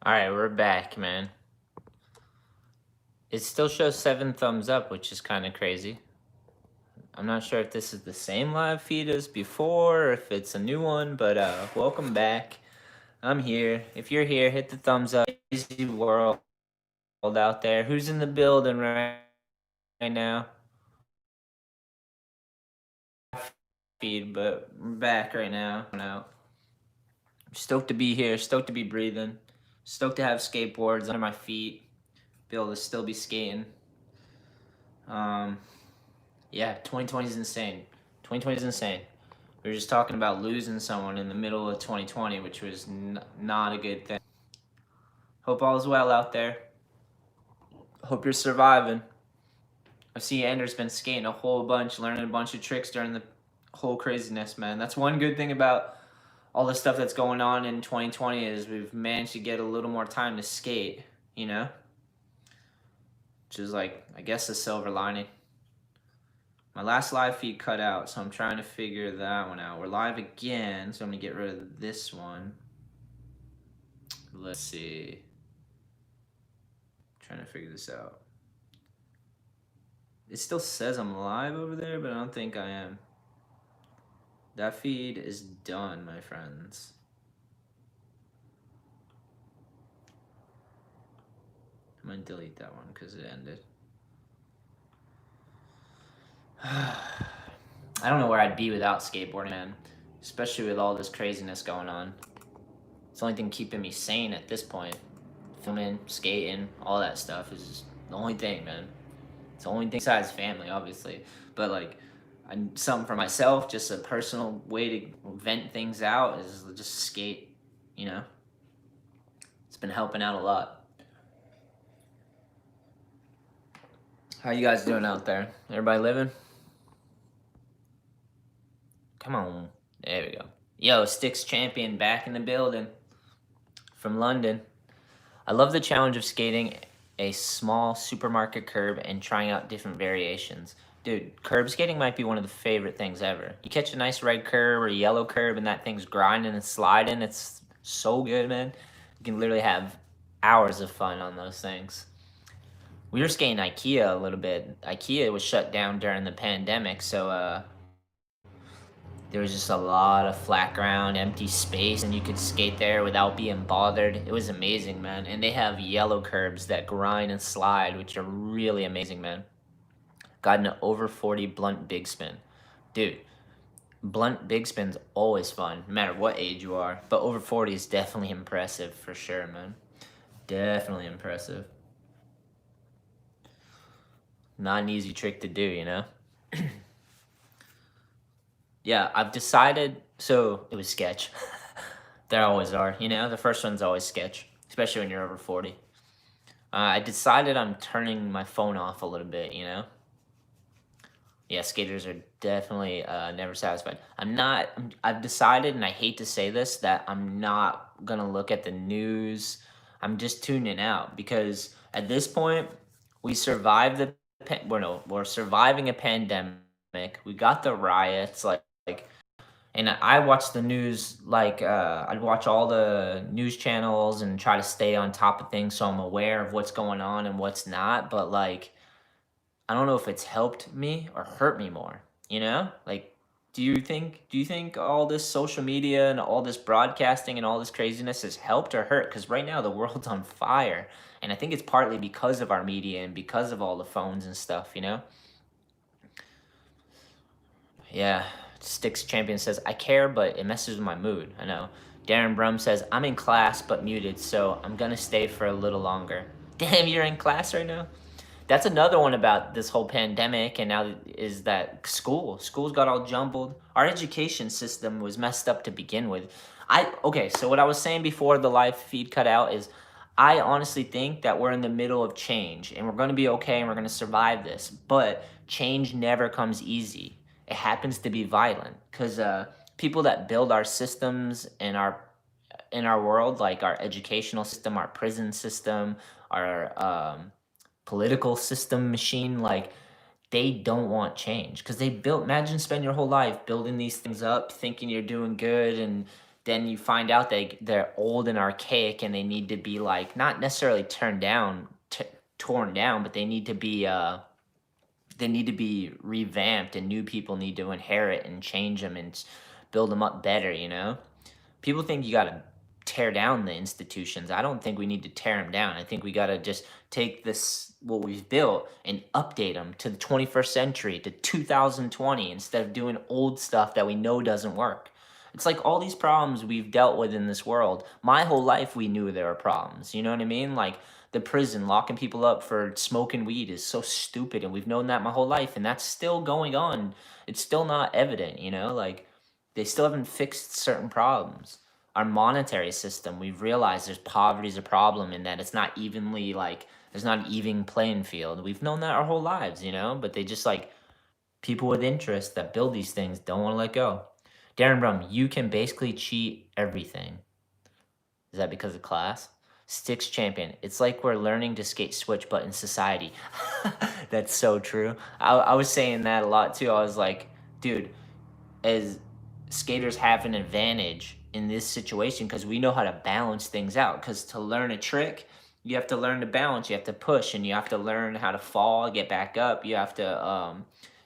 Alright, we're back, man. It still shows 7 thumbs up, which is kind of crazy. I'm not sure if this is the same live feed as before, or if it's a new one, but welcome back. I'm here. If you're here, hit the thumbs up. Easy world out there. Who's in the building right now? Feed, but we're back right now. Stoked to be here, stoked to be breathing, stoked to have skateboards under my feet, be able to still be skating. Yeah, 2020 is insane. 2020 is insane. We were just talking about losing someone in the middle of 2020, which was not a good thing. Hope all is well out there. Hope you're surviving. I see Anders been skating a whole bunch, learning a bunch of tricks during the whole craziness, man. That's one good thing about all the stuff that's going on in 2020 is we've managed to get a little more time to skate, you know? Which is like, I guess, a silver lining. My last live feed cut out, so I'm trying to figure that one out. We're live again, so I'm gonna get rid of this one. Let's see. I'm trying to figure this out. It still says I'm live over there, but I don't think I am. That feed is done, my friends. I'm gonna delete that one because it ended. I don't know where I'd be without skateboarding, man. Especially with all this craziness going on. It's the only thing keeping me sane at this point. Filming, skating, all that stuff is the only thing, man. It's the only thing besides family, obviously. But like, something for myself, just a personal way to vent things out is just skate, you know? It's been helping out a lot. How you guys doing out there? Everybody living? Come on. There we go. Yo, Sticks Champion back in the building from London. I love the challenge of skating a small supermarket curb and trying out different variations. Dude, curb skating might be one of the favorite things ever. You catch a nice red curb or yellow curb and that thing's grinding and sliding. It's so good, man. You can literally have hours of fun on those things. We were skating IKEA a little bit. IKEA was shut down during the pandemic, so there was just a lot of flat ground, empty space, and you could skate there without being bothered. It was amazing, man. And they have yellow curbs that grind and slide, which are really amazing, man. Got an over 40 blunt big spin. Dude, blunt big spin's always fun, no matter what age you are. But over 40 is definitely impressive for sure, man. Definitely impressive. Not an easy trick to do, you know? Yeah, I've decided. So it was sketch. There always are, you know. The first one's always sketch, especially when you're over 40. I decided I'm turning my phone off a little bit, you know. Yeah, skaters are definitely never satisfied. I've decided, and I hate to say this, that I'm not gonna look at the news. I'm just tuning out because at this point, we survived we're surviving a pandemic. We got the riots, like and I watch the news like I'd watch all the news channels and try to stay on top of things so I'm aware of what's going on and what's not. But like, I don't know if it's helped me or hurt me more. You know, like, do you think all this social media and all this broadcasting and all this craziness has helped or hurt? Because right now the world's on fire, and I think it's partly because of our media and because of all the phones and stuff. You know. Yeah, Sticks Champion says, I care, but it messes with my mood. I know. Darren Brum says, I'm in class but muted, so I'm gonna stay for a little longer. Damn, you're in class right now? That's another one about this whole pandemic, and now is that school's got all jumbled. Our education system was messed up to begin with. Okay, so what I was saying before the live feed cut out is I honestly think that we're in the middle of change, and we're going to be okay, and we're going to survive this, but change never comes easy. It happens to be violent because people that build our systems and in our world, like our educational system, our prison system, our political system machine, like they don't want change because they built. Imagine spend your whole life building these things up, thinking you're doing good, and then you find out they're old and archaic and they need to be like not necessarily torn down, but they need to be revamped, and new people need to inherit and change them and build them up better, you know? People think you got to tear down the institutions. I don't think we need to tear them down. I think we got to just take this, what we've built, and update them to the 21st century, to 2020, instead of doing old stuff that we know doesn't work. It's like all these problems we've dealt with in this world. My whole life, we knew there were problems. You know what I mean? Like the prison, locking people up for smoking weed is so stupid. And we've known that my whole life. And that's still going on. It's still not evident, you know? Like they still haven't fixed certain problems. Our monetary system, we've realized there's poverty is a problem, and that it's not evenly, like, there's not an even playing field. We've known that our whole lives, you know? But they just like, people with interest that build these things don't want to let go. Darren Brum, you can basically cheat everything. Is that because of class? Sticks champion. It's like we're learning to skate switch, but in society. That's so true. I was saying that a lot too. I was like, dude, as skaters have an advantage in this situation because we know how to balance things out. Because to learn a trick, you have to learn to balance. You have to push, and you have to learn how to fall, get back up. You have to,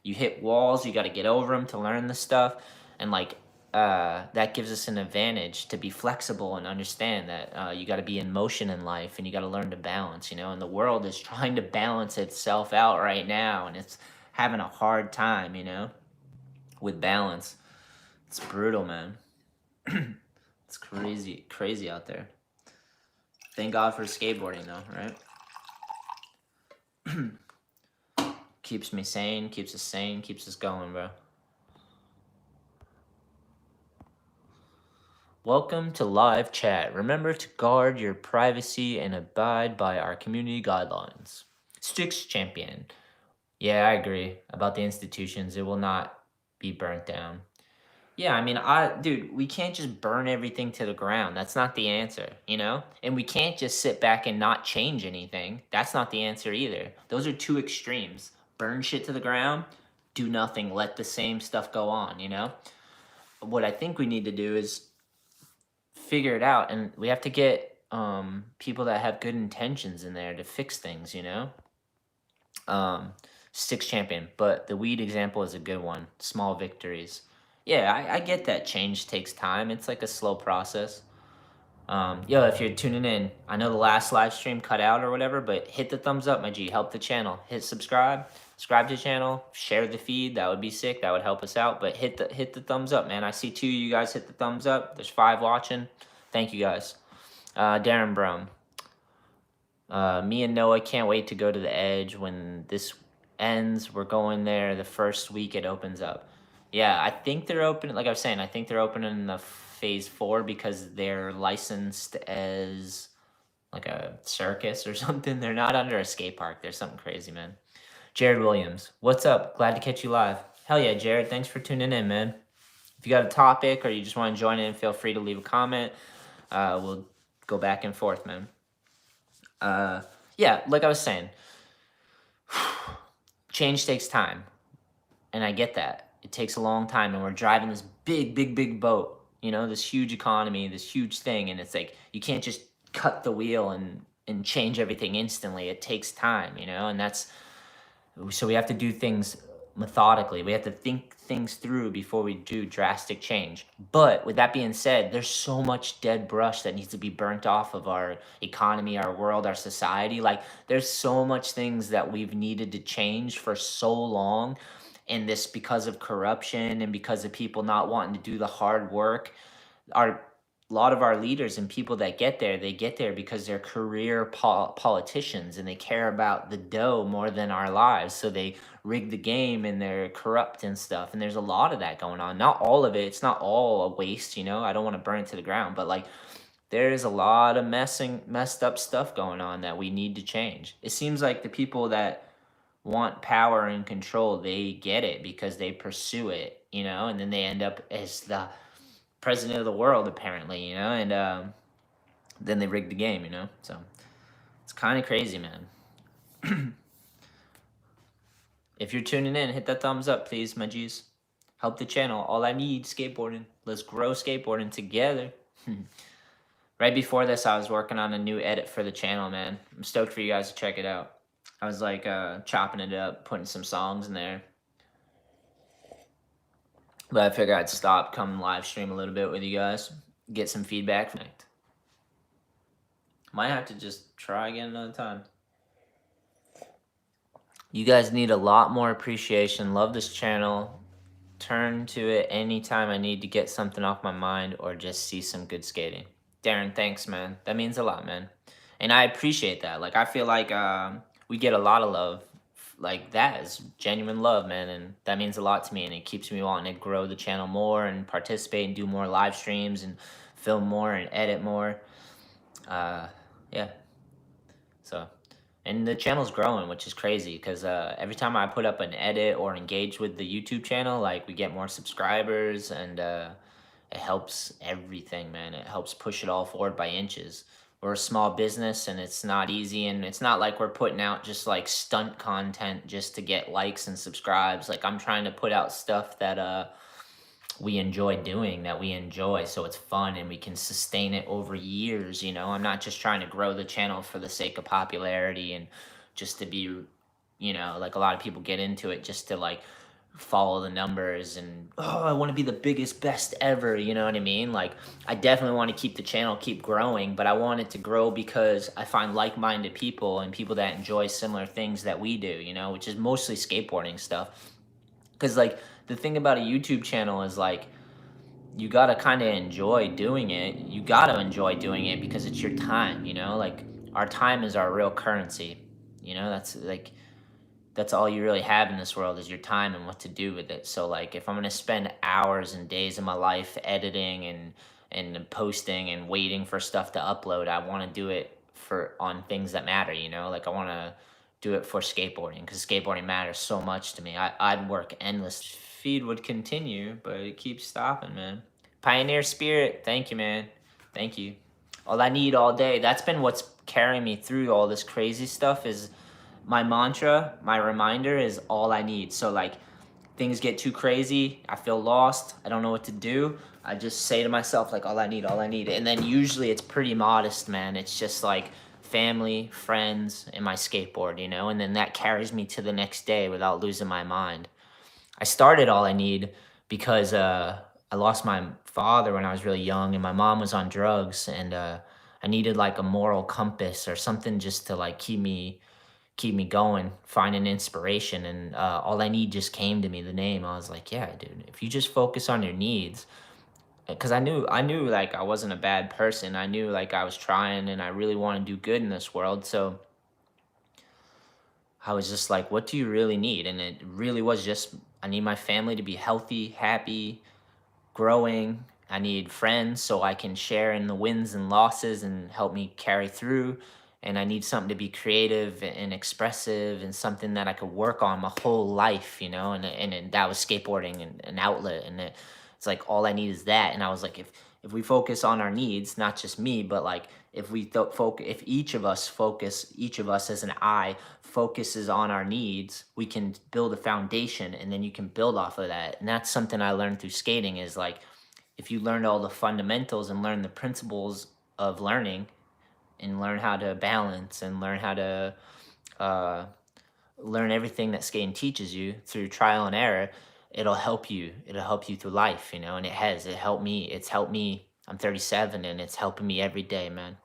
you hit walls. You got to get over them to learn the stuff. And like that gives us an advantage to be flexible and understand that you got to be in motion in life, and you got to learn to balance, you know. And the world is trying to balance itself out right now, and it's having a hard time, you know, with balance. It's brutal, man. It's crazy out there. Thank God for skateboarding though, right? Keeps me sane, keeps us sane, keeps us going, bro. Welcome to live chat. Remember to guard your privacy and abide by our community guidelines. Sticks champion. Yeah, I agree about the institutions. It will not be burnt down. Yeah, I mean, dude, we can't just burn everything to the ground. That's not the answer, you know? And we can't just sit back and not change anything. That's not the answer either. Those are two extremes. Burn shit to the ground, do nothing, let the same stuff go on, you know? What I think we need to do is figure it out, and we have to get people that have good intentions in there to fix things, you know? Sticks champion, but the weed example is a good one. Small victories. Yeah, I get that change takes time. It's like a slow process. Yo, if you're tuning in, I know the last live stream cut out or whatever, but hit the thumbs up, my G. Help the channel. Hit subscribe to the channel, share the feed. That would be sick. That would help us out. But hit the thumbs up, man. I see 2 of you guys hit the thumbs up. There's 5 watching. Thank you guys. Darren Brum. Me and Noah can't wait to go to the Edge when this ends. We're going there the first week it opens up. Yeah, I think they're open. Like I was saying, I think they're opening in the phase 4 because they're licensed as like a circus or something. They're not under a skate park. There's something crazy, man. Jared Williams, what's up? Glad to catch you live. Hell yeah, Jared. Thanks for tuning in, man. If you got a topic or you just want to join in, feel free to leave a comment. We'll go back and forth, man. Yeah, like I was saying, change takes time. And I get that. It takes a long time, and we're driving this big boat, you know, this huge economy, this huge thing. And it's like, you can't just cut the wheel and change everything instantly. It takes time, you know, and so we have to do things methodically. We have to think things through before we do drastic change. But with that being said, there's so much dead brush that needs to be burnt off of our economy, our world, our society. Like there's so much things that we've needed to change for so long. And this because of corruption and because of people not wanting to do the hard work. A lot of our leaders and people that get there, they get there because they're career politicians and they care about the dough more than our lives. So they rig the game and they're corrupt and stuff. And there's a lot of that going on. Not all of it. It's not all a waste, you know. I don't want to burn it to the ground. But like there's a lot of messed up stuff going on that we need to change. It seems like the people that want power and control, they get it because they pursue it, you know, and then they end up as the president of the world apparently, you know, and then they rig the game, you know. So it's kind of crazy, man. If you're tuning in, hit that thumbs up, please, my G's. Help the channel. All I need skateboarding. Let's grow skateboarding together. Right before this, I was working on a new edit for the channel, man. I'm stoked for you guys to check it out. I was like chopping it up, putting some songs in there. But I figured I'd stop, come live stream a little bit with you guys, get some feedback from it. Might have to just try again another time. You guys need a lot more appreciation. Love this channel. Turn to it anytime I need to get something off my mind or just see some good skating. Darren, thanks, man. That means a lot, man. And I appreciate that. Like, I feel like we get a lot of love. Like, that is genuine love, man. And that means a lot to me. And it keeps me wanting to grow the channel more and participate and do more live streams and film more and edit more. Yeah. So, and the channel's growing, which is crazy because every time I put up an edit or engage with the YouTube channel, like, we get more subscribers, and it helps everything, man. It helps push it all forward by inches. We're a small business, and it's not easy, and it's not like we're putting out just like stunt content just to get likes and subscribes. Like, I'm trying to put out stuff that we enjoy doing, that we enjoy, so it's fun and we can sustain it over years. You know, I'm not just trying to grow the channel for the sake of popularity and just to be, you know, like a lot of people get into it just to like follow the numbers and, oh, I want to be the biggest, best ever, you know what I mean? Like, I definitely want to keep the channel keep growing, but I want it to grow because I find like-minded people and people that enjoy similar things that we do, you know, which is mostly skateboarding stuff. Because, like, the thing about a YouTube channel is, like, you gotta kind of enjoy doing it. You gotta enjoy doing it because it's your time, you know? Like, our time is our real currency, you know? That's all you really have in this world is your time and what to do with it. So, like, if I'm gonna spend hours and days of my life editing and posting and waiting for stuff to upload, I want to do it on things that matter, you know? Like, I want to do it for skateboarding because skateboarding matters so much to me. I'd work endless. Feed would continue, but it keeps stopping, man. Pioneer spirit, thank you, man. Thank you. All I need all day. That's been what's carrying me through all this crazy stuff. Is my mantra, my reminder is all I need. So, like, things get too crazy, I feel lost, I don't know what to do, I just say to myself, like, all I need, all I need. And then usually it's pretty modest, man. It's just like family, friends, and my skateboard, you know? And then that carries me to the next day without losing my mind. I started All I Need because I lost my father when I was really young, and my mom was on drugs, and I needed like a moral compass or something just to like keep me going, finding inspiration. And All I Need just came to me, the name. I was like, yeah, dude, if you just focus on your needs, because I knew like I wasn't a bad person. I knew like I was trying and I really want to do good in this world. So I was just like, what do you really need? And it really was just, I need my family to be healthy, happy, growing. I need friends so I can share in the wins and losses and help me carry through. And I need something to be creative and expressive and something that I could work on my whole life, you know? And that was skateboarding and an outlet. And it's like, all I need is that. And I was like, if we focus on our needs, not just me, but like if we if each of us as an I focuses on our needs, we can build a foundation, and then you can build off of that. And that's something I learned through skating is like, if you learn all the fundamentals and learn the principles of learning and learn how to balance and learn how to learn everything that skating teaches you through trial and error, it'll help you through life, you know. And it helped me. I'm 37 and it's helping me every day, man.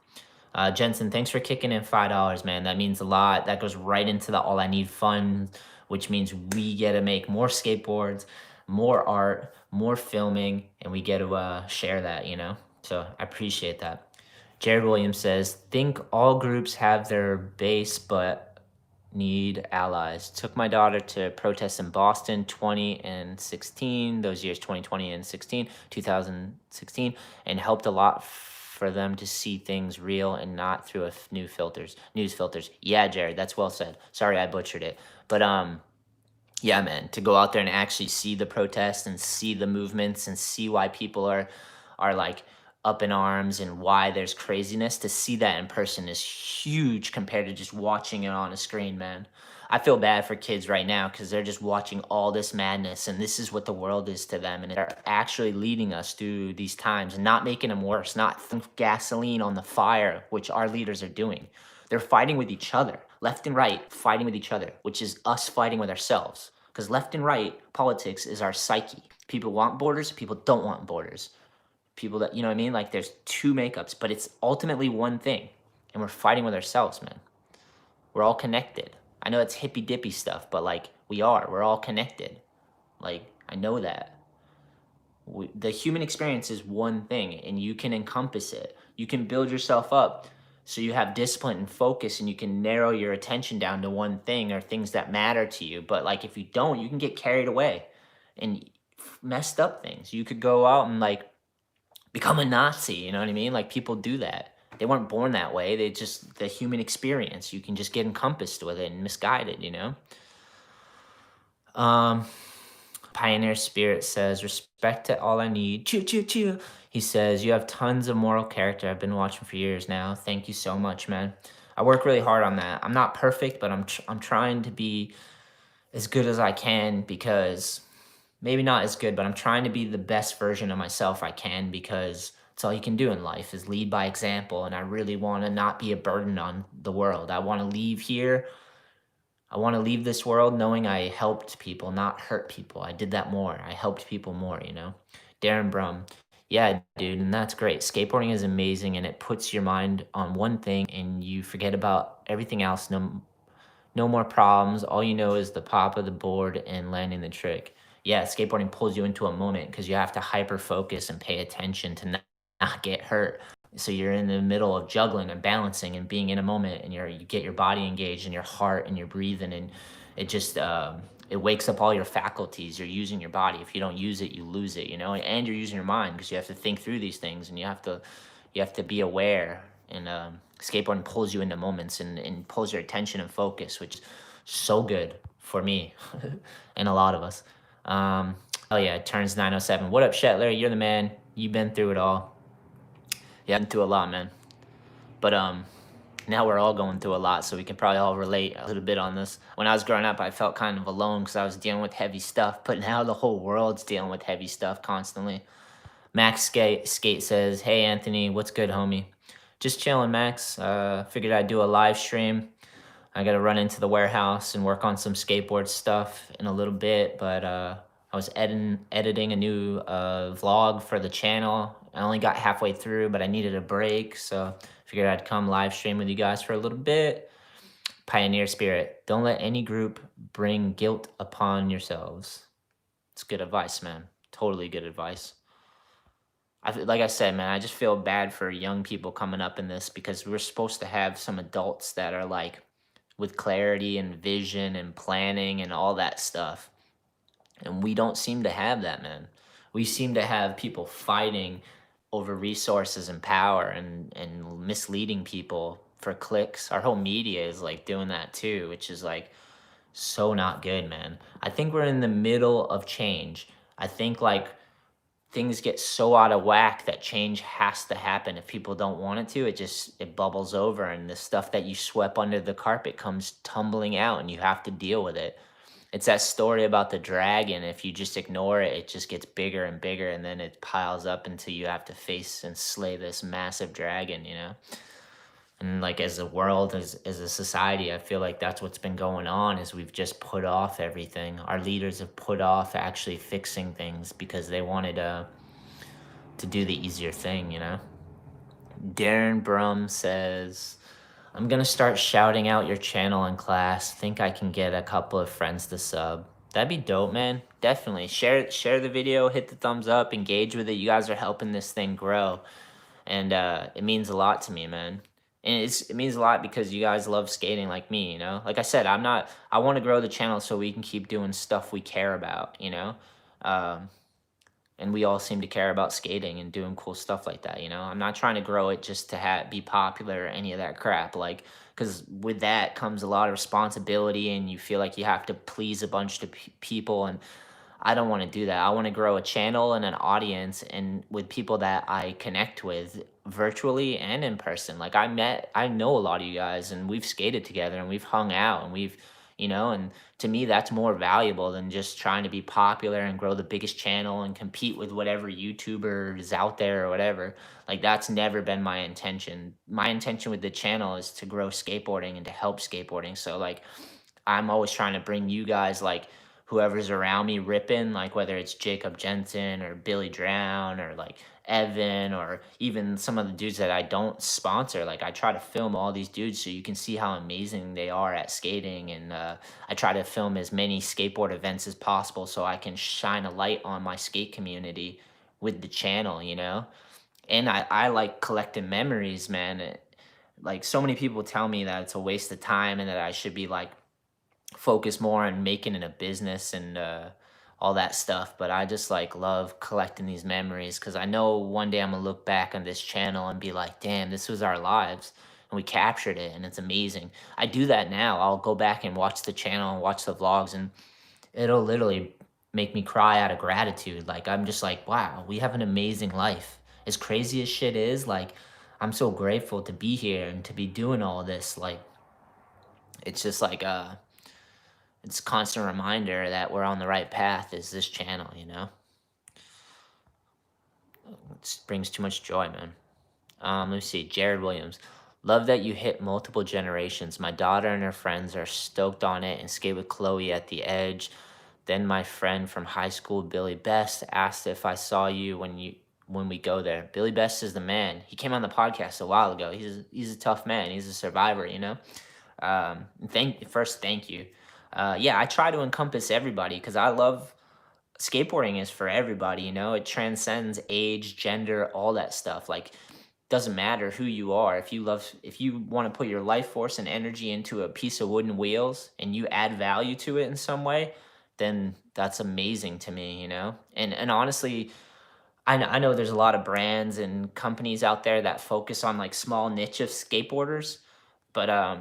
Jensen, thanks for kicking in $5, man. That means a lot. That goes right into the All I Need fund, which means we get to make more skateboards, more art, more filming, and we get to share that, you know? So I appreciate that. Jared Williams says, think all groups have their base, but need allies. Took my daughter to protest in Boston 20 and 16, those years 2020 and 2016, and helped a lot for them to see things real and not through news filters. Yeah, Jared, that's well said. Sorry I butchered it. But yeah, man, to go out there and actually see the protests and see the movements and see why people are like up in arms and why there's craziness, to see that in person is huge compared to just watching it on a screen, man. I feel bad for kids right now because they're just watching all this madness, and this is what the world is to them, and they're actually leading us through these times and not making them worse, not throwing gasoline on the fire, which our leaders are doing. They're fighting with each other, left and right, fighting with each other, which is us fighting with ourselves. Because left and right politics is our psyche. People want borders, people don't want borders. People that, you know what I mean? Like there's two makeups, but it's ultimately one thing. And we're fighting with ourselves, man. We're all connected. I know it's hippy dippy stuff, but like we're all connected. Like I know that. The human experience is one thing and you can encompass it. You can build yourself up so you have discipline and focus and you can narrow your attention down to one thing or things that matter to you. But like if you don't, you can get carried away and messed up things. You could go out and like become a Nazi, you know what I mean? Like people do that. They weren't born that way. They just, the human experience, you can just get encompassed with it and misguided, you know? Pioneer Spirit says, respect to all I need. Chew, chew, chew. He says, you have tons of moral character. I've been watching for years now. Thank you so much, man. I work really hard on that. I'm not perfect, but I'm trying to be as good as I can because maybe not as good, but I'm trying to be the best version of myself I can because it's all you can do in life is lead by example. And I really want to not be a burden on the world. I want to leave here. I want to leave this world knowing I helped people, not hurt people. I did that more. I helped people more, you know? Darren Brum. Yeah, dude, and that's great. Skateboarding is amazing and it puts your mind on one thing and you forget about everything else. No more problems. All you know is the pop of the board and landing the trick. Yeah, skateboarding pulls you into a moment because you have to hyper focus and pay attention to not get hurt. So you're in the middle of juggling and balancing and being in a moment, and you get your body engaged and your heart and your breathing, and it just it wakes up all your faculties. You're using your body. If you don't use it, you lose it. You know, and you're using your mind because you have to think through these things, and you have to be aware. And skateboarding pulls you into moments and pulls your attention and focus, which is so good for me and a lot of us. Oh yeah, it turns 9:07. What up, Shetler? You're the man. You've been through it all. Yeah, I've been through a lot, man. But now we're all going through a lot, so we can probably all relate a little bit on this. When I was growing up, I felt kind of alone because I was dealing with heavy stuff, but now the whole world's dealing with heavy stuff constantly. Max Skate says, hey, Anthony, what's good, homie? Just chilling, Max. Figured I'd do a live stream. I got to run into the warehouse and work on some skateboard stuff in a little bit, but I was editing a new vlog for the channel. I only got halfway through, but I needed a break, so figured I'd come live stream with you guys for a little bit. Pioneer Spirit, don't let any group bring guilt upon yourselves. It's good advice, man. Totally good advice. Like I said, man, I just feel bad for young people coming up in this because we're supposed to have some adults that are like with clarity and vision and planning and all that stuff. And we don't seem to have that, man. We seem to have people fighting over resources and power and misleading people for clicks. Our whole media is like doing that too, which is like so not good, man. I think we're in the middle of change. I think like things get so out of whack that change has to happen. If people don't want it to, it bubbles over and the stuff that you swept under the carpet comes tumbling out and you have to deal with it. It's that story about the dragon. If you just ignore it, it just gets bigger and bigger and then it piles up until you have to face and slay this massive dragon, you know? And like as a world, as a society, I feel like that's what's been going on is we've just put off everything. Our leaders have put off actually fixing things because they wanted to do the easier thing, you know? Darren Brum says, I'm going to start shouting out your channel in class. Think I can get a couple of friends to sub. That'd be dope, man. Definitely. Share the video, hit the thumbs up, engage with it. You guys are helping this thing grow. And it means a lot to me, man. And it means a lot because you guys love skating like me, you know? Like I said, I want to grow the channel so we can keep doing stuff we care about, you know? And we all seem to care about skating and doing cool stuff like that, you know? I'm not trying to grow it just to be popular or any of that crap, like, because with that comes a lot of responsibility and you feel like you have to please a bunch of people. And I don't want to do that. I want to grow a channel and an audience and with people that I connect with virtually and in person. Like I know a lot of you guys and we've skated together and we've hung out and and to me that's more valuable than just trying to be popular and grow the biggest channel and compete with whatever YouTuber is out there or whatever. Like that's never been my intention. My intention with the channel is to grow skateboarding and to help skateboarding. So like I'm always trying to bring you guys like whoever's around me ripping, like whether it's Jacob Jensen or Billy Drown or like Evan or even some of the dudes that I don't sponsor. Like I try to film all these dudes so you can see how amazing they are at skating. And I try to film as many skateboard events as possible so I can shine a light on my skate community with the channel. And I like collecting memories, man. Like so many people tell me that it's a waste of time and that I should be like focus more on making it a business and all that stuff. But I just like love collecting these memories because I know one day I'm gonna look back on this channel and be like, damn, this was our lives and we captured it and it's amazing. I do that now. I'll go back and watch the channel and watch the vlogs and it'll literally make me cry out of gratitude. Like I'm just like, wow, we have an amazing life. As crazy as shit is, like I'm so grateful to be here and to be doing all this. Like it's just like it's a constant reminder that we're on the right path is this channel. It brings too much joy, man. Let me see. Jared Williams. Love that you hit multiple generations. My daughter and her friends are stoked on it and skate with Chloe at the edge. Then my friend from high school, Billy Best, asked if I saw you when we go there. Billy Best is the man. He came on the podcast a while ago. He's a tough man. He's a survivor. Thank you. Yeah, I try to encompass everybody because I love skateboarding is for everybody. It transcends age, gender, all that stuff. Like doesn't matter who you are. If you want to put your life force and energy into a piece of wooden wheels and you add value to it in some way, then that's amazing to me. And honestly, I know there's a lot of brands and companies out there that focus on like small niche of skateboarders, but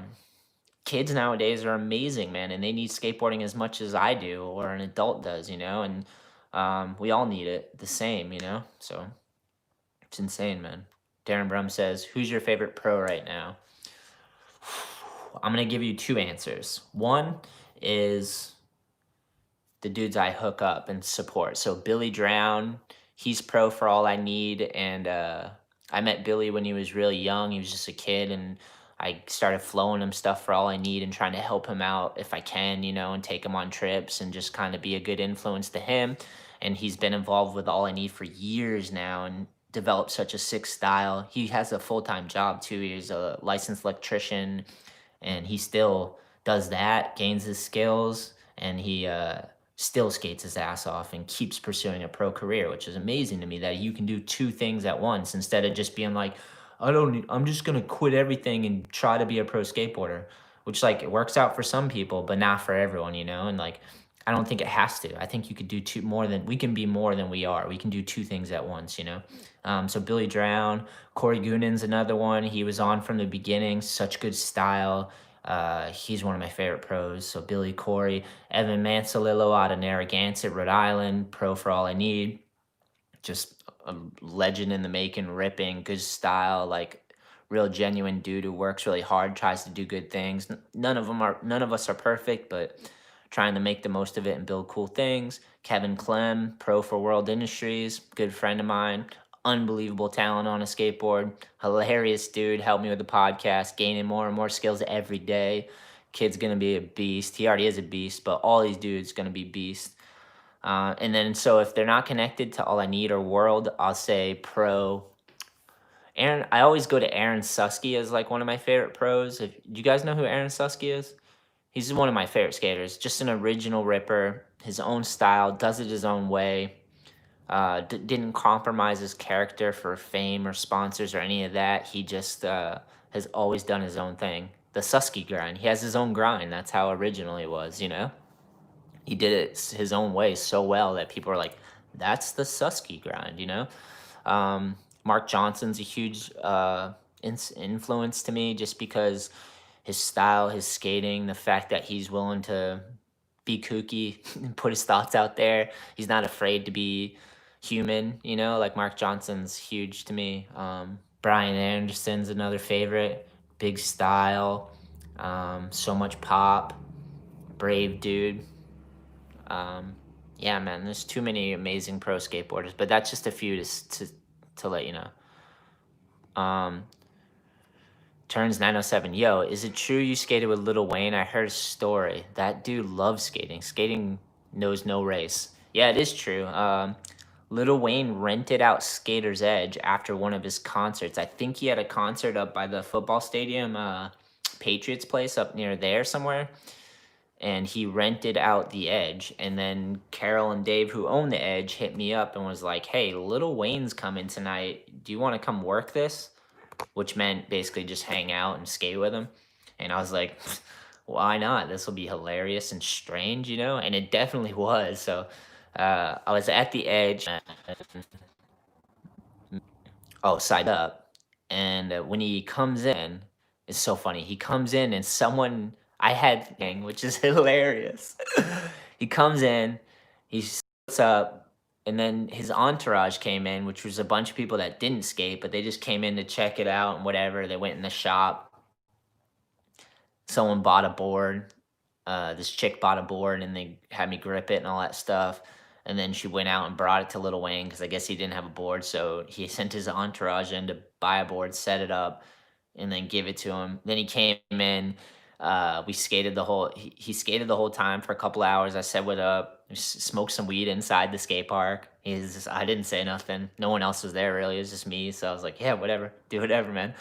kids nowadays are amazing, man, and they need skateboarding as much as I do or an adult does. And we all need it the same. So it's insane, man. Darren Brum says, who's your favorite pro right now? I'm going to give you two answers. One is the dudes I hook up and support. So Billy Drown, he's pro for All I Need. And I met Billy when he was really young. He was just a kid. And I started flowing him stuff for All I Need and trying to help him out if I can, and take him on trips and just kind of be a good influence to him. And he's been involved with All I Need for years now and developed such a sick style. He has a full-time job too. He's a licensed electrician and he still does that, gains his skills, and he still skates his ass off and keeps pursuing a pro career, which is amazing to me that you can do two things at once instead of just being like, I'm just gonna quit everything and try to be a pro skateboarder, which like it works out for some people, but not for everyone. And like, I don't think it has to. I think you could do we can be more than we are. We can do two things at once. So Billy Drown, Corey Goonan's another one. He was on from the beginning, such good style. He's one of my favorite pros. So Billy, Corey, Evan Mansalillo out of Narragansett, Rhode Island, pro for All I Need. Just a legend in the making, ripping, good style, like real genuine dude who works really hard, tries to do good things. None of us are perfect, but trying to make the most of it and build cool things. Kevin Clem, pro for World Industries, good friend of mine, unbelievable talent on a skateboard, hilarious dude, helped me with the podcast, gaining more and more skills every day. Kid's gonna be a beast. He already is a beast, but all these dudes gonna be beasts. And then so if they're not connected to All I Need or World, I'll say pro. Aaron, I always go to Aaron Suskey as like one of my favorite pros. Do you guys know who Aaron Suskey is? He's one of my favorite skaters. Just an original ripper, his own style, does it his own way. Didn't compromise his character for fame or sponsors or any of that. He just has always done his own thing. The Suskey grind. He has his own grind. That's how original he was. He did it his own way so well that people are like, that's the Suskey grind. Mark Johnson's a huge influence to me just because his style, his skating, the fact that he's willing to be kooky, and put his thoughts out there. He's not afraid to be human, you know, like Mark Johnson's huge to me. Brian Anderson's another favorite. Big style, so much pop, brave dude. Um, yeah, man, there's too many amazing pro skateboarders, but that's just a few to let you know. Turns 907. Yo, is it true you skated with Lil Wayne? I heard a story. That dude loves skating. Skating knows no race. Yeah, it is true. Lil Wayne rented out Skater's Edge after one of his concerts. I think he had a concert up by the football stadium, Patriots place up near there somewhere. And he rented out the Edge. And then Carol and Dave, who own the Edge, hit me up and was like, hey, Lil Wayne's coming tonight. Do you want to come work this? Which meant basically just hang out and skate with him. And I was like, why not? This will be hilarious and strange, you know? And it definitely was. So I was at the Edge. Oh, side up. And when he comes in, it's so funny. He comes in and someone I had thing, which is hilarious. He comes in, he sits up, and then his entourage came in, which was a bunch of people that didn't skate, but they just came in to check it out and whatever. They went in the shop. Someone bought a board. This chick bought a board and they had me grip it and all that stuff. And then she went out and brought it to Lil Wayne because I guess he didn't have a board. So he sent his entourage in to buy a board, set it up, and then give it to him. Then he came in. We skated he skated the whole time for a couple hours. I said what up, smoked some weed inside the skate park. I didn't say nothing. No one else was there really. It was just me. So I was like, yeah, whatever. Do whatever, man.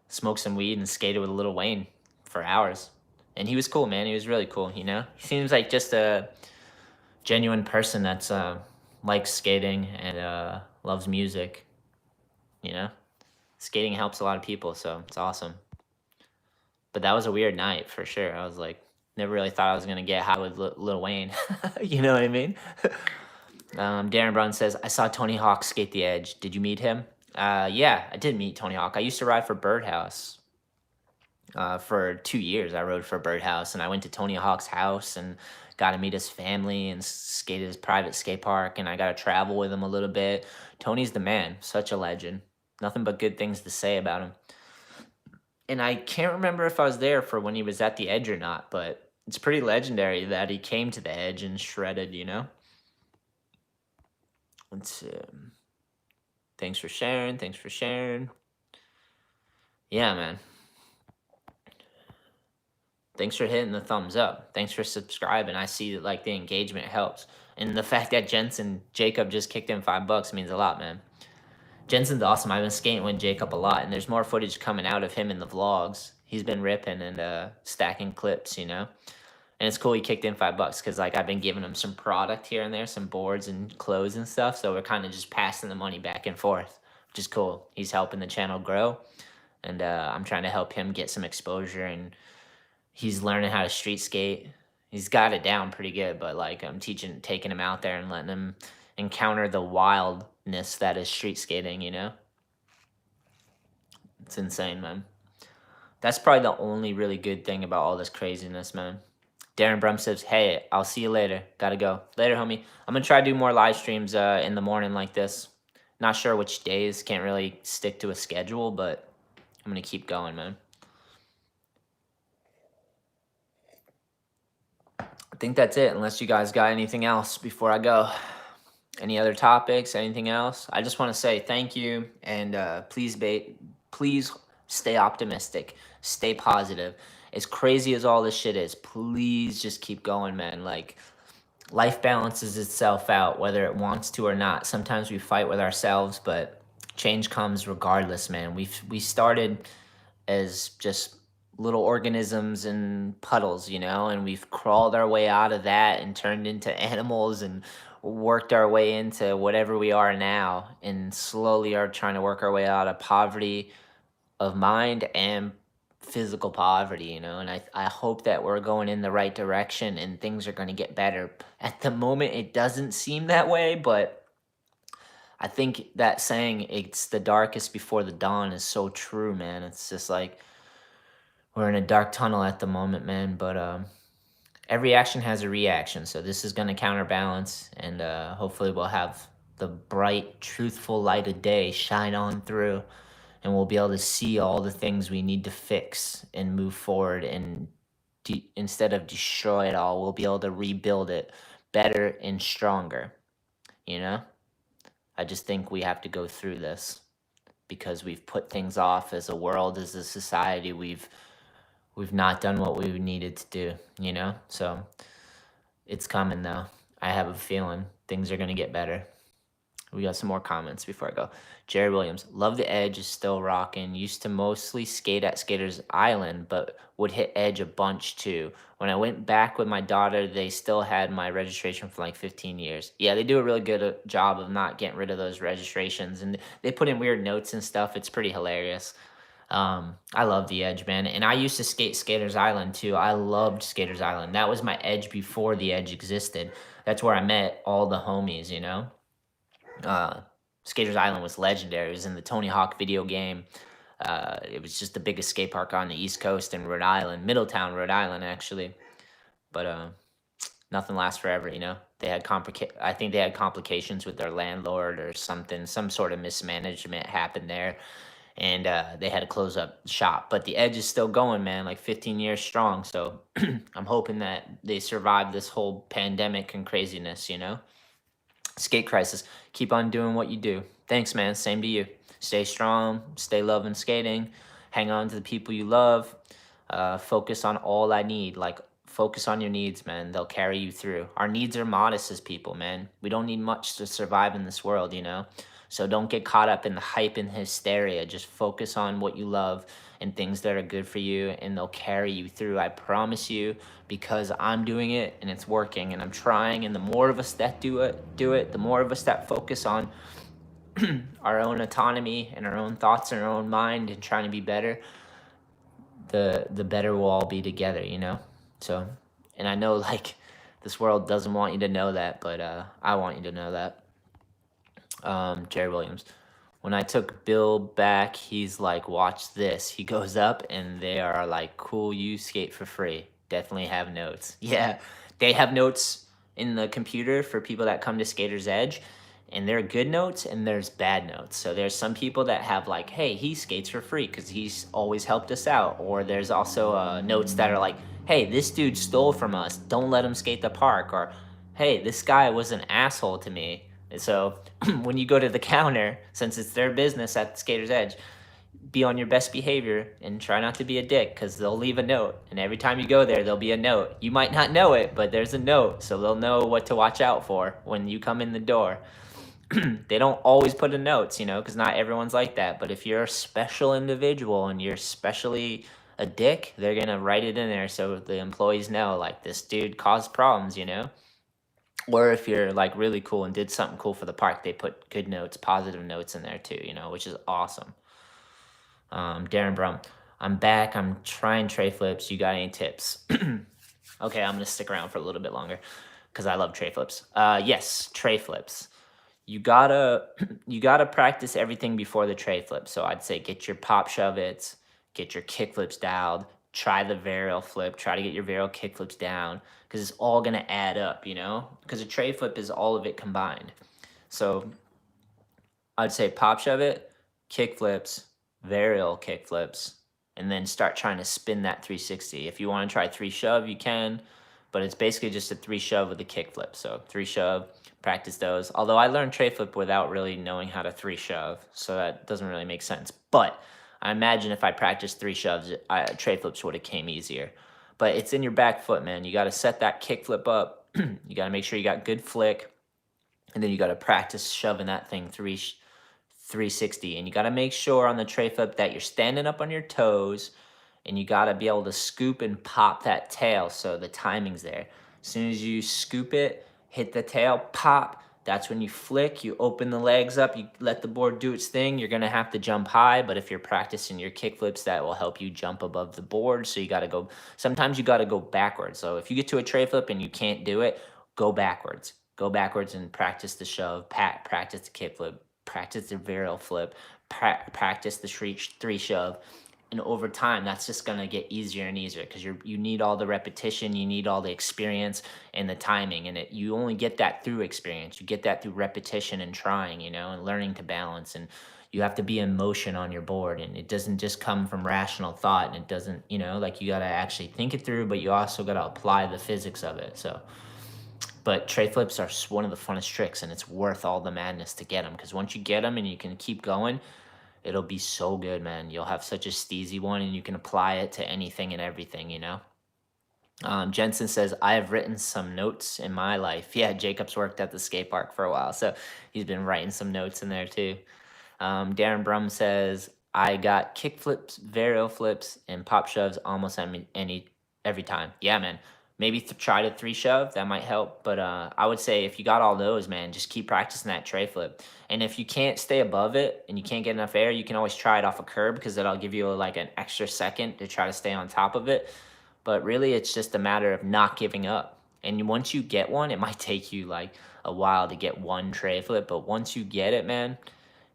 Smoked some weed and skated with Lil Wayne for hours. And he was cool, man. He was really cool, you know? He seems like just a genuine person that's likes skating and loves music, you know? Skating helps a lot of people, so it's awesome. But that was a weird night for sure. I was like, never really thought I was gonna get high with Lil Wayne. You know what I mean? Darren Brown says, I saw Tony Hawk skate the Edge. Did you meet him? Yeah, I did meet Tony Hawk. I used to ride for Birdhouse. For 2 years, I rode for Birdhouse, and I went to Tony Hawk's house and got to meet his family and skated his private skate park, and I got to travel with him a little bit. Tony's the man, such a legend. Nothing but good things to say about him. And I can't remember if I was there for when he was at the Edge or not, but it's pretty legendary that he came to the Edge and shredded, you know? Let's see. Thanks for sharing. Thanks for sharing. Yeah, man. Thanks for hitting the thumbs up. Thanks for subscribing. I see that like the engagement helps. And the fact that Jacob just kicked in $5 means a lot, man. Jensen's awesome. I've been skating with Jacob a lot, and there's more footage coming out of him in the vlogs. He's been ripping and stacking clips, you know? And it's cool he kicked in $5 because like I've been giving him some product here and there, some boards and clothes and stuff. So we're kind of just passing the money back and forth, which is cool. He's helping the channel grow, and I'm trying to help him get some exposure, and he's learning how to street skate. He's got it down pretty good, but like I'm taking him out there and letting him encounter the wildness that is street skating, you know? It's insane, man. That's probably the only really good thing about all this craziness, man. Darren Brum says, hey, I'll see you later. Gotta go. Later, homie. I'm gonna try to do more live streams in the morning like this. Not sure which days. Can't really stick to a schedule, but I'm gonna keep going, man. I think that's it, unless you guys got anything else before I go. Any other topics, anything else? I just want to say thank you, and please stay optimistic, stay positive. As crazy as all this shit is, please just keep going, man. Like, life balances itself out, whether it wants to or not. Sometimes we fight with ourselves, but change comes regardless, man. We started as just little organisms and puddles, you know, and we've crawled our way out of that and turned into animals and worked our way into whatever we are now, and slowly are trying to work our way out of poverty of mind and physical poverty, you know. And I hope that we're going in the right direction and things are going to get better. At the moment it doesn't seem that way, but I think that saying, it's the darkest before the dawn, is so true, man. It's just like we're in a dark tunnel at the moment, man, but every action has a reaction. So this is going to counterbalance, and hopefully we'll have the bright, truthful light of day shine on through, and we'll be able to see all the things we need to fix and move forward. And instead of destroy it all, we'll be able to rebuild it better and stronger. You know, I just think we have to go through this because we've put things off as a world, as a society. We've not done what we needed to do, you know? So it's coming though. I have a feeling things are going to get better. We got some more comments before I go. Jerry Williams, love the Edge is still rocking. Used to mostly skate at Skaters Island, but would hit Edge a bunch too. When I went back with my daughter, they still had my registration for like 15 years. Yeah, they do a really good job of not getting rid of those registrations, and they put in weird notes and stuff. It's pretty hilarious. I love the Edge, man. And I used to skate Skaters Island too. I loved Skaters Island. That was my Edge before the Edge existed. That's where I met all the homies, you know? Uh, Skaters Island was legendary. It was in the Tony Hawk video game. It was just the biggest skate park on the East Coast in Rhode Island, Middletown, Rhode Island, actually. But nothing lasts forever, you know. They had I think they had complications with their landlord or something. Some sort of mismanagement happened there, and they had to close up shop. But the Edge is still going, man, like 15 years strong. So I'm hoping that they survive this whole pandemic and craziness, you know. Skate Crisis, keep on doing what you do. Thanks, man. Same to you. Stay strong, stay loving skating, hang on to the people you love, focus on all I need. Like, focus on your needs, man. They'll carry you through. Our needs are modest as people, man. We don't need much to survive in this world, you know? So don't get caught up in the hype and hysteria. Just focus on what you love and things that are good for you, and they'll carry you through. I promise you, because I'm doing it and it's working and I'm trying. And the more of us that do it, the more of us that focus on our own autonomy and our own thoughts and our own mind and trying to be better, the better we'll all be together, you know? So, and I know like this world doesn't want you to know that, but I want you to know that. Jerry Williams, when I took Bill back, he's like, watch this. He goes up and they are like, cool, you skate for free. Definitely have notes. Yeah, they have notes in the computer for people that come to Skater's Edge, and there are good notes and there's bad notes. So there's some people that have like, hey, he skates for free because he's always helped us out. Or there's also notes that are like, hey, this dude stole from us. Don't let him skate the park. Or, hey, this guy was an asshole to me. And so when you go to the counter, since it's their business at Skater's Edge, be on your best behavior and try not to be a dick, because they'll leave a note. And every time you go there, there'll be a note. You might not know it, but there's a note. So they'll know what to watch out for when you come in the door. They don't always put in notes, you know, because not everyone's like that. But if you're a special individual and you're especially a dick, they're going to write it in there so the employees know, like, this dude caused problems, you know? Or if you're like really cool and did something cool for the park, they put good notes, positive notes in there too, you know, which is awesome. Darren Brum, I'm back. I'm trying tray flips. You got any tips? Okay, I'm gonna stick around for a little bit longer because I love tray flips. Yes, tray flips. You gotta practice everything before the tray flip. So I'd say get your pop shove-its, get your kick flips dialed, try the varial flip, try to get your varial kick flips down, because it's all gonna add up, you know? Because a tray flip is all of it combined. So I'd say pop shove it, kick flips, varial kick flips, and then start trying to spin that 360. If you want to try 3 shove, you can, but it's basically just a 3 shove with a kick flip. So 3 shove, practice those. Although I learned tray flip without really knowing how to 3 shove, so that doesn't really make sense. But I imagine if I practiced 3 shoves, tray flips would have came easier. But it's in your back foot, man. You got to set that kick flip up. You got to make sure you got good flick, and then you got to practice shoving that thing 360. And you got to make sure on the tray flip that you're standing up on your toes, and you got to be able to scoop and pop that tail so the timing's there. As soon as you scoop it, hit the tail, pop. That's when you flick, you open the legs up, you let the board do its thing. You're gonna have to jump high, but if you're practicing your kick flips, that will help you jump above the board. So you gotta go, sometimes you gotta go backwards. So if you get to a tray flip and you can't do it, go backwards. Go backwards and practice the shove, practice the kick flip, practice the varial flip, practice the 3 shove, And over time, that's just gonna get easier and easier because you need all the repetition, you need all the experience and the timing, and you only get that through experience. You get that through repetition and trying, and learning to balance. And you have to be in motion on your board, and it doesn't just come from rational thought. And it doesn't, like you gotta actually think it through, but you also gotta apply the physics of it. So, but tray flips are one of the funnest tricks, and it's worth all the madness to get them because once you get them and you can keep going, it'll be so good, man. You'll have such a steezy one, and you can apply it to anything and everything. Jensen says, I have written some notes in my life. Yeah, Jacob's worked at the skate park for a while, so he's been writing some notes in there too. Darren Brum says, I got kick flips, varial flips, and pop shoves almost every time. Yeah, man. Maybe try to 3-shove. That might help. But I would say if you got all those, man, just keep practicing that tray flip. And if you can't stay above it and you can't get enough air, you can always try it off a curb because that'll give you like an extra second to try to stay on top of it. But really, it's just a matter of not giving up. And once you get one, it might take you like a while to get one tray flip. But once you get it, man,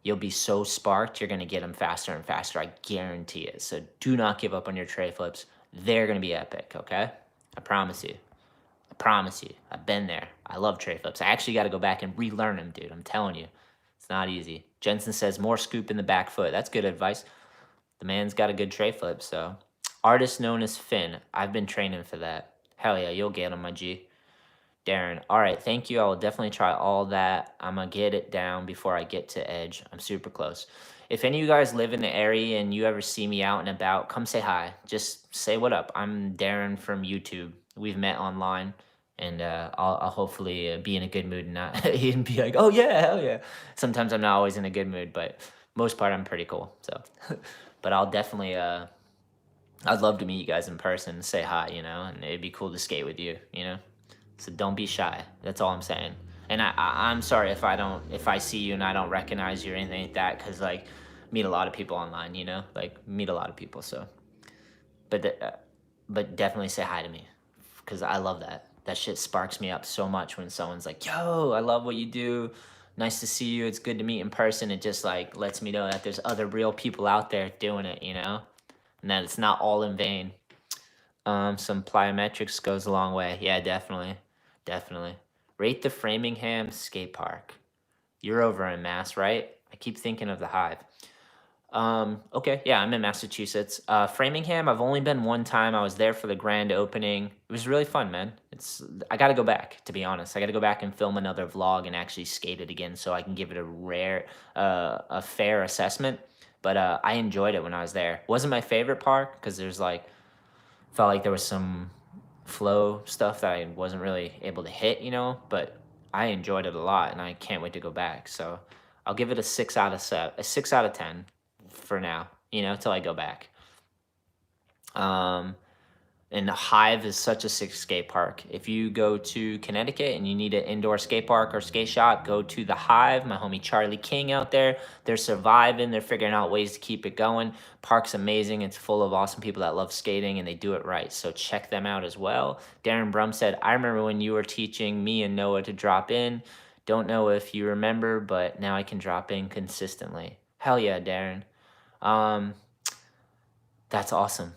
you'll be so sparked, you're going to get them faster and faster. I guarantee it. So do not give up on your tray flips. They're going to be epic, okay? I promise you. I promise you. I've been there. I love tray flips. I actually got to go back and relearn them, dude. I'm telling you. It's not easy. Jensen says, more scoop in the back foot. That's good advice. The man's got a good tray flip, so. Artist known as Finn. I've been training for that. Hell yeah, you'll get him, my G. Darren, all right, thank you. I will definitely try all that. I'm going to get it down before I get to Edge. I'm super close. If any of you guys live in the area and you ever see me out and about, come say hi. Just say what up. I'm Darren from YouTube. We've met online, and I'll hopefully be in a good mood and not and be like, oh, yeah, hell yeah. Sometimes I'm not always in a good mood, but most part I'm pretty cool. So, but I'll definitely, I'd love to meet you guys in person and say hi, and it'd be cool to skate with you, So don't be shy. That's all I'm saying. And I'm sorry if I see you and I don't recognize you or anything like that, because like meet a lot of people online, like meet a lot of people. So, but definitely say hi to me, because I love that. That shit sparks me up so much when someone's like, "Yo, I love what you do. Nice to see you. It's good to meet in person." It just like lets me know that there's other real people out there doing it, and that it's not all in vain. Some plyometrics goes a long way. Yeah, definitely. Definitely. Rate the Framingham skate park. You're over in Mass, right? I keep thinking of the Hive. Okay, yeah, I'm in Massachusetts. Framingham, I've only been one time. I was there for the grand opening. It was really fun, man. I gotta go back, to be honest. I gotta go back and film another vlog and actually skate it again so I can give it a fair assessment. But I enjoyed it when I was there. Wasn't my favorite park because felt like there was some flow stuff that I wasn't really able to hit, but I enjoyed it a lot and I can't wait to go back. So I'll give it a 6 out of 7, a 6 out of 10 for now, till I go back. And the Hive is such a sick skate park. If you go to Connecticut and you need an indoor skate park or skate shop, go to the Hive. My homie Charlie King out there. They're surviving. They're figuring out ways to keep it going. Park's amazing. It's full of awesome people that love skating and they do it right. So check them out as well. Darren Brum said, I remember when you were teaching me and Noah to drop in. Don't know if you remember, but now I can drop in consistently. Hell yeah, Darren. That's awesome.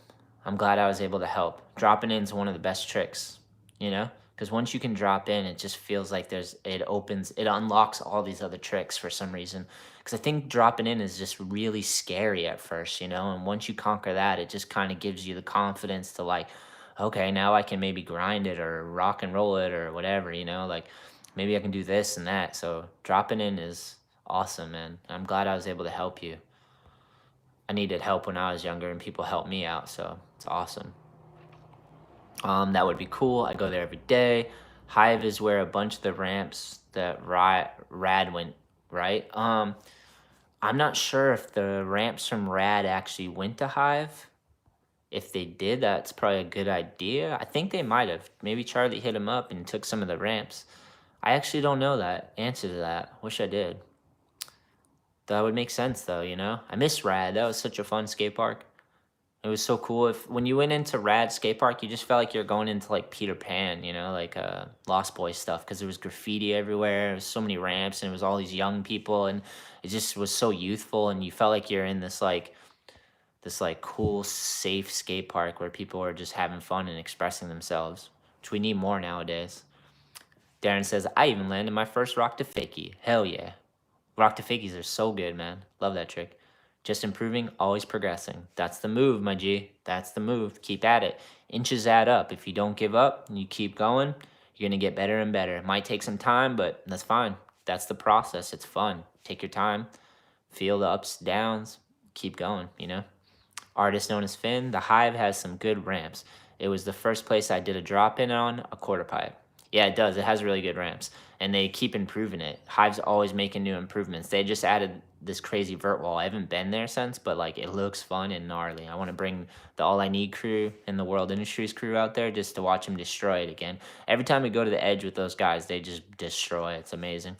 I'm glad I was able to help. Dropping in is one of the best tricks, because once you can drop in, it just feels like it unlocks all these other tricks for some reason. Because I think dropping in is just really scary at first, and once you conquer that, it just kind of gives you the confidence to like, okay, now I can maybe grind it or rock and roll it or whatever, like maybe I can do this and that. So dropping in is awesome, man. I'm glad I was able to help you. I needed help when I was younger and people helped me out, so it's awesome. That would be cool. I go there every day. Hive is where a bunch of the ramps that Rad went, right? I'm not sure if the ramps from Rad actually went to Hive. If they did, that's probably a good idea. I think they might have. Maybe Charlie hit him up and took some of the ramps. I actually don't know that answer to that. Wish I did. That would make sense, though, I miss Rad. That was such a fun skate park. It was so cool. When you went into Rad skate park, you just felt like you're going into, like, Peter Pan, like Lost Boys stuff, because there was graffiti everywhere. There was so many ramps, and it was all these young people, and it just was so youthful, and you felt like you're in this, like, this like cool, safe skate park where people are just having fun and expressing themselves, which we need more nowadays. Darren says, I even landed my first rock to fakie. Hell yeah. Rock to fakies are so good, man. Love that trick. Just improving, always progressing. That's the move, my G. That's the move. Keep at it. Inches add up. If you don't give up and you keep going, you're going to get better and better. It might take some time, but that's fine. That's the process. It's fun. Take your time. Feel the ups, downs. Keep going, you know? Artist known as Finn, the Hive has some good ramps. It was the first place I did a drop in on a quarter pipe. Yeah, it does. It has really good ramps, and they keep improving it. Hive's always making new improvements. They just added this crazy vert wall. I haven't been there since, but like it looks fun and gnarly. I want to bring the All I Need crew and the World Industries crew out there just to watch them destroy it again. Every time we go to the edge with those guys, they just destroy. It's amazing.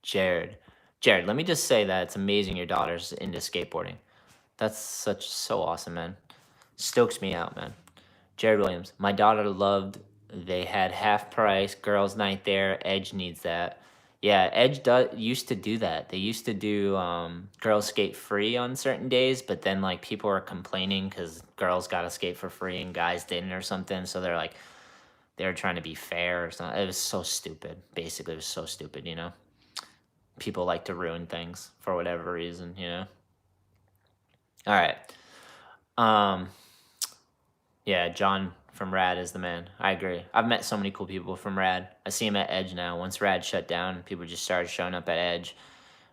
Jared, let me just say that it's amazing your daughter's into skateboarding. That's so awesome, man. Stokes me out, man. Jared Williams, my daughter loved. They had half price girls' night there. Edge needs that. Yeah, used to do that. They used to do girls skate free on certain days, but then like people were complaining because girls got to skate for free and guys didn't or something. So they're like they were trying to be fair or something. It was so stupid. Basically, it was so stupid. You know, people like to ruin things for whatever reason. You know. All right. Yeah, John from Rad is the man. I agree. I've met so many cool people from Rad. I see him at Edge now. Once Rad shut down, people just started showing up at Edge.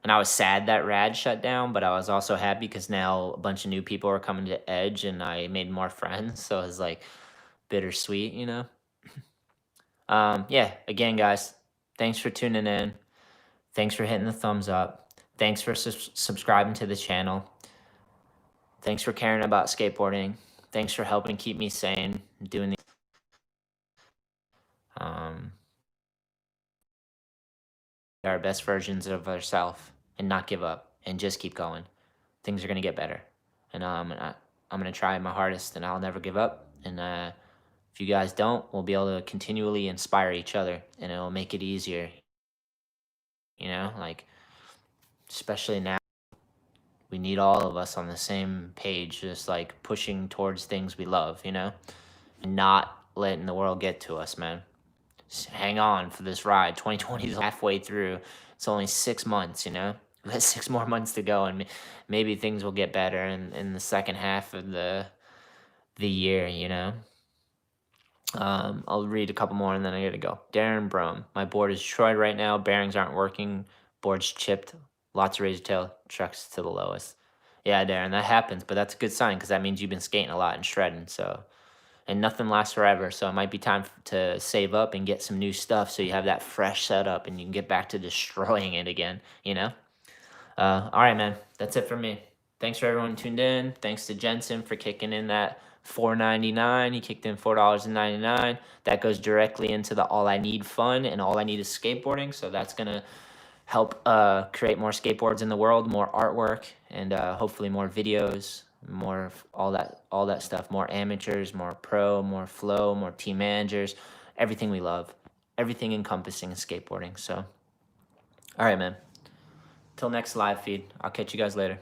And I was sad that Rad shut down, but I was also happy because now a bunch of new people are coming to Edge and I made more friends. So it was like bittersweet, you know? Yeah, again, guys, thanks for tuning in. Thanks for hitting the thumbs up. Thanks for subscribing to the channel. Thanks for caring about skateboarding. Thanks for helping keep me sane, doing the our best versions of ourselves and not give up and just keep going. Things are gonna get better, and I'm gonna try my hardest, and I'll never give up. And if you guys don't, we'll be able to continually inspire each other, and it'll make it easier. You know, like especially now, we need all of us on the same page, just like pushing towards things we love. You know, and not letting the world get to us, man. Hang on for this ride. 2020 is halfway through. It's only 6 months, you know? We got 6 more months to go, and maybe things will get better in the second half of the year, you know? I'll read a couple more, and then I gotta go. Darren Brome. My board is destroyed right now. Bearings aren't working. Board's chipped. Lots of razor tail. Trucks to the lowest. Yeah, Darren, that happens, but that's a good sign because that means you've been skating a lot and shredding, so... And nothing lasts forever, so it might be time to save up and get some new stuff so you have that fresh setup and you can get back to destroying it again, you know? All right, man. That's it for me. Thanks for everyone tuned in. Thanks to Jensen for kicking in that $4.99. He kicked in $4.99. That goes directly into the All I Need Fund, and All I Need is Skateboarding, so that's going to help create more skateboards in the world, more artwork, and hopefully more videos, more all that stuff, more amateurs, more pro, more flow, more team managers, everything we love, everything encompassing skateboarding. So all right, man, till next live feed, I'll catch you guys later.